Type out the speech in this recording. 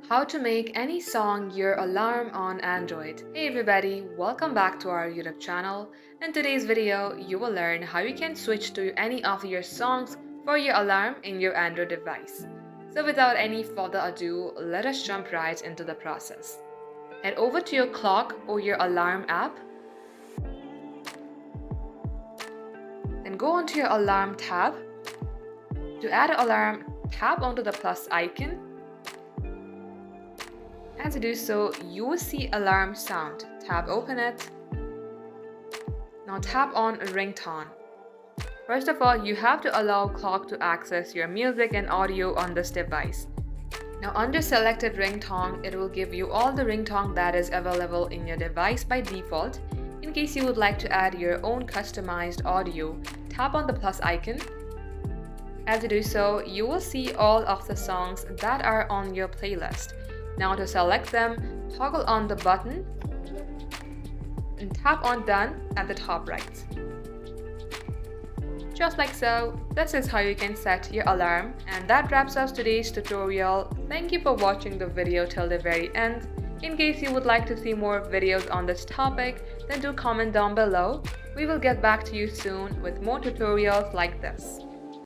How to make any song your alarm on Android. Hey everybody, welcome back to our YouTube channel. In today's video, you will learn how you can switch to any of your songs for your alarm in your Android device. So without any further ado, let us jump right into the process. Head over to your clock or your alarm app. Then go onto your alarm tab. To add an alarm, tap onto the plus icon. As you do so, you will see alarm sound. Tap open it. Now tap on ringtone. First of all, you have to allow clock to access your music and audio on this device. Now under selected ringtone, it will give you all the ringtone that is available in your device by default. In case you would like to add your own customized audio, tap on the plus icon. As you do so, you will see all of the songs that are on your playlist. Now to select them, toggle on the button and tap on done at the top right. Just like so, this is how you can set your alarm, and that wraps up today's tutorial. Thank you for watching the video till the very end. In case you would like to see more videos on this topic, then do comment down below. We will get back to you soon with more tutorials like this.